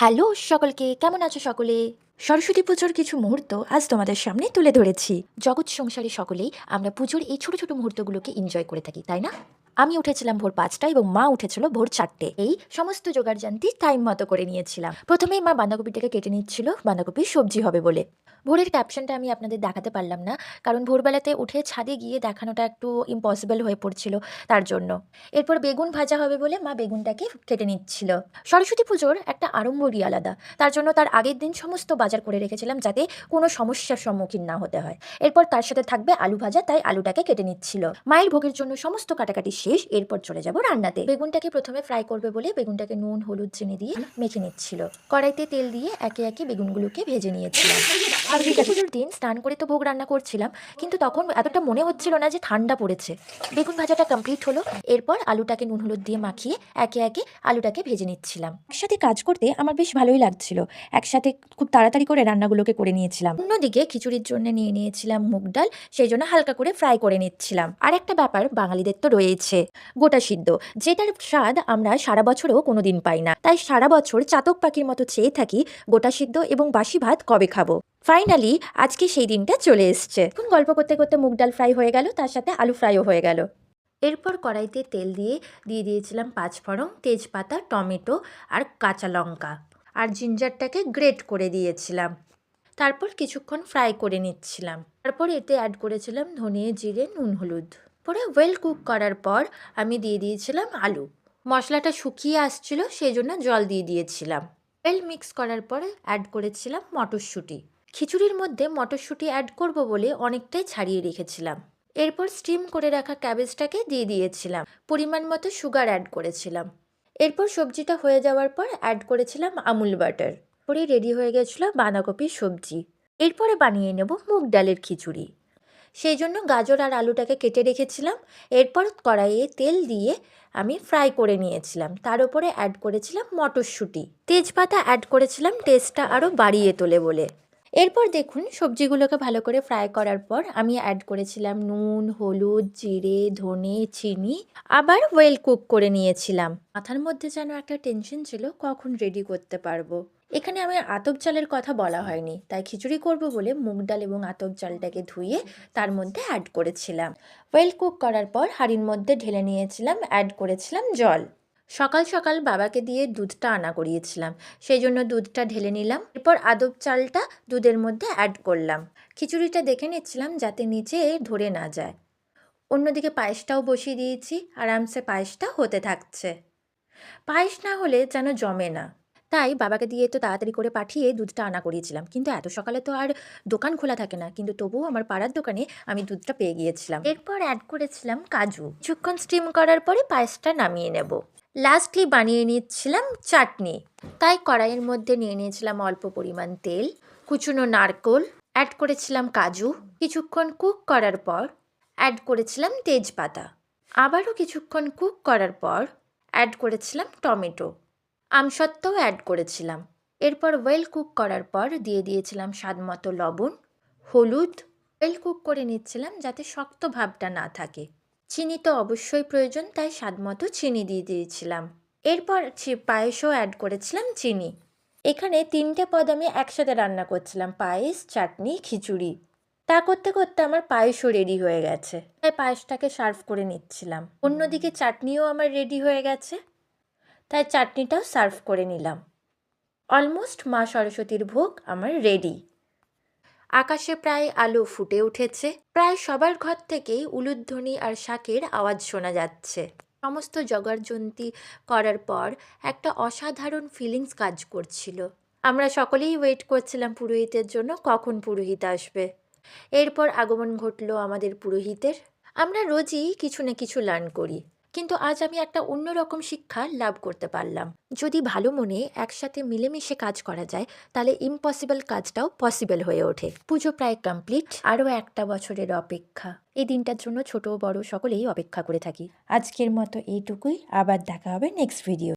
Hello সকলকে, কেমন আছো সকলে? সরস্বতী পুজোর কিছু মুহূর্ত আজ তোমাদের সামনে তুলে ধরেছি। জগৎ সংসারী সকলেই আমরা পুজোর এই ছোট ছোট মুহূর্তগুলোকে এনজয় করে থাকি, তাই না? আমি উঠেছিলাম ভোর ৫টা এবং মা উঠেছিল ভোর ৪টে। এই সমস্ত জোগাড়জান্তি টাইম মতো করে নিয়েছিলাম। প্রথমেই মা বাঁধাকপিটাকে কেটে নিচ্ছিল, বাঁধাকপির সবজি হবে বলে। ভোরের ক্যাপশনটা আমি আপনাদের দেখাতে পারলাম না, কারণ ভোরবেলাতে উঠে ছাদে গিয়ে দেখানোটা একটু ইম্পসিবল হয়ে পড়ছিল তার জন্য। এরপর বেগুন ভাজা হবে বলে মা বেগুনটাকে কেটে নিচ্ছিল। সরস্বতী পুজোর একটা আড়ম্বরই আলাদা, তার জন্য তার আগের দিন সমস্ত বাজার করে রেখেছিলাম যাতে কোনো সমস্যার সম্মুখীন না হতে হয়। এরপর তার সাথে থাকবে আলু ভাজা, তাই আলুটাকে কেটে নিচ্ছিল। মায়ের ভোগের জন্য সমস্ত কাটাকাটি শেষ, এরপর চলে যাব রান্নাতে। বেগুনটাকে প্রথমে ফ্রাই করবে বলে বেগুনটাকে নুন হলুদ চিনি দিয়ে মেখে নিচ্ছিল। কড়াইতে তেল দিয়ে একে একে বেগুনগুলোকে ভেজে নিয়েছিলাম। সরস্বতী পুজোর দিন স্নান করে তো ভোগ রান্না করছিলাম, কিন্তু তখন এতটা মনে হচ্ছিল না যে ঠান্ডা পড়েছে। বেগুন ভাজাটা কমপ্লিট হলো, এরপর আলুটাকে নুন হলুদ দিয়ে মাখিয়ে একে একে আলুটাকে ভেজে নিচ্ছিলাম। একসাথে কাজ করতে আমার বেশ ভালোই লাগছিল। একসাথে খুব তাড়াতাড়ি করে রান্নাগুলোকে করে নিয়েছিলাম। অন্যদিকে খিচুড়ির জন্য নিয়ে নিয়েছিলাম মুগ ডাল, সেই জন্য হালকা করে ফ্রাই করে নিচ্ছিলাম। আর একটা ব্যাপার বাঙালিদের তো রয়েছে, গোটা সিদ্ধ, যেটার স্বাদ আমরা সারা বছরও কোনোদিন পাই না। তাই সারা বছর চাতক পাখির মতো চেয়ে থাকি গোটা সিদ্ধ এবং বাসি ভাত কবে খাবো। ফাইনালি আজকে সেই দিনটা চলে এসছে। এখন গল্প করতে করতে মুগ ডাল ফ্রাই হয়ে গেল, তার সাথে আলু ফ্রাইও হয়ে গেল। এরপর কড়াইতে তেল দিয়ে দিয়েছিলাম পাঁচফোড়ন, তেজপাতা, টমেটো আর কাঁচা লঙ্কা, আর জিঞ্জারটাকে গ্রেট করে দিয়েছিলাম। তারপর কিছুক্ষণ ফ্রাই করে নিচ্ছিলাম। তারপর এতে অ্যাড করেছিলাম ধনে জিরে নুন হলুদ। পরে ওয়েল কুক করার পর আমি দিয়ে দিয়েছিলাম আলু। মশলাটা শুকিয়ে আসছিল, সেই জন্য জল দিয়ে দিয়েছিলাম। ওয়েল মিক্স করার পরে অ্যাড করেছিলাম মটরশুঁটি। খিচুড়ির মধ্যে মটরশুঁটি অ্যাড করব বলে অনেকটাই ছাড়িয়ে রেখেছিলাম। এরপর স্টিম করে রাখা ক্যাবেজটাকে দিয়ে দিয়েছিলাম। পরিমাণ মতো সুগার অ্যাড করেছিলাম। এরপর সবজিটা হয়ে যাওয়ার পর অ্যাড করেছিলাম আমুল বাটার। পরে রেডি হয়ে গেছিলো বাঁধাকপির সবজি। এরপরে বানিয়ে নেব মুগ ডালের খিচুড়ি। সেই জন্য গাজর আর আলুটাকে কেটে রেখেছিলাম। এরপর কড়াইয়ে তেল দিয়ে আমি ফ্রাই করে নিয়েছিলাম। তার উপরে অ্যাড করেছিলাম মটরশুঁটি, তেজপাতা অ্যাড করেছিলাম টেস্টটা আরও বাড়িয়ে তোলে বলে। এরপর দেখুন সবজিগুলোকে ভালো করে ফ্রাই করার পর আমি অ্যাড করেছিলাম নুন হলুদ জিরে ধনে চিনি, আবার ওয়েল কুক করে নিয়েছিলাম। মাথার মধ্যে যেন একটা টেনশন ছিল কখন রেডি করতে পারবো। এখানে আমি আতপ চালের কথা বলা হয়নি, তাই খিচুড়ি করব বলে মুগ ডাল এবং আতপ চালটাকে ধুয়ে তার মধ্যে অ্যাড করেছিলাম। ওয়েল কুক করার পর হাঁড়ির মধ্যে ঢেলে নিয়েছিলাম, অ্যাড করেছিলাম জল। সকাল সকাল বাবাকে দিয়ে দুধটা আনা করিয়েছিলাম, সেই জন্য দুধটা ঢেলে নিলাম। এরপর আতপ চালটা দুধের মধ্যে অ্যাড করলাম। খিচুড়িটা দেখে নিচ্ছিলাম যাতে নিচে ধরে না যায়। অন্যদিকে পায়েসটাও বসিয়ে দিয়েছি, আরামসে পায়েসটা হতে থাকছে। পায়েস না হলে যেন জমে না, তাই বাবাকে দিয়ে তো তাড়াতাড়ি করে পাঠিয়ে দুধটা আনা করিয়েছিলাম। কিন্তু এত সকালে তো আর দোকান খোলা থাকে না, কিন্তু তবুও আমার পাড়ার দোকানে আমি দুধটা পেয়ে গিয়েছিলাম। এরপর অ্যাড করেছিলাম কাজু। কিছুক্ষণ স্টিম করার পরে পায়েসটা নামিয়ে নেব। লাস্টলি বানিয়ে নিচ্ছিলাম চাটনি, তাই কড়াইয়ের মধ্যে নিয়ে নিয়েছিলাম অল্প পরিমাণ তেল, কুচনো নারকোল, অ্যাড করেছিলাম কাজু। কিছুক্ষণ কুক করার পর অ্যাড করেছিলাম তেজপাতা। আবারও কিছুক্ষণ কুক করার পর অ্যাড করেছিলাম টমেটো, আমসত্ত্বও অ্যাড করেছিলাম। এরপর ওয়েল কুক করার পর দিয়ে দিয়েছিলাম স্বাদ মতো লবণ, হলুদ। ওয়েল কুক করে নিচ্ছিলাম যাতে শক্ত ভাবটা না থাকে। চিনি তো অবশ্যই প্রয়োজন, তাই স্বাদ মতো চিনি দিয়ে দিয়েছিলাম। এরপর পায়েসও অ্যাড করেছিলাম চিনি। এখানে 3টে পদ আমি একসাথে রান্না করছিলাম, পায়েস চাটনি খিচুড়ি। তা করতে করতে আমার পায়েসও রেডি হয়ে গেছে, তাই পায়েসটাকে সার্ভ করে নিচ্ছিলাম। অন্যদিকে চাটনিও আমার রেডি হয়ে গেছে, তাই চাটনিটাও সার্ভ করে নিলাম। অলমোস্ট মা সরস্বতীর ভোগ আমার রেডি। আকাশে প্রায় আলো ফুটে উঠেছে, প্রায় সবার ঘর থেকেই উলুধ্বনি আর শাঁখের আওয়াজ শোনা যাচ্ছে। সমস্ত জোগাড়যন্ত্র করার পর একটা অসাধারণ ফিলিংস কাজ করছিল। আমরা সকলেই ওয়েট করছিলাম পুরোহিতের জন্য, কখন পুরোহিত আসবে। এরপর আগমন ঘটলো আমাদের পুরোহিতের। আমরা রোজই কিছু না কিছু লার্ন করি, কিন্তু আজ আমি একটা অন্যরকম শিক্ষা লাভ করতে পারলাম। যদি ভালো মনে একসাথে মিলেমিশে কাজ করা যায়, তাহলে ইম্পসিবল কাজটাও পসিবল হয়ে ওঠে। পুজো প্রায় কমপ্লিট, আরও একটা বছরের অপেক্ষা। এই দিনটার জন্য ছোট বড় সকলেই অপেক্ষা করে থাকি। আজকের মতো এইটুকুই, আবার দেখা হবে নেক্সট ভিডিও।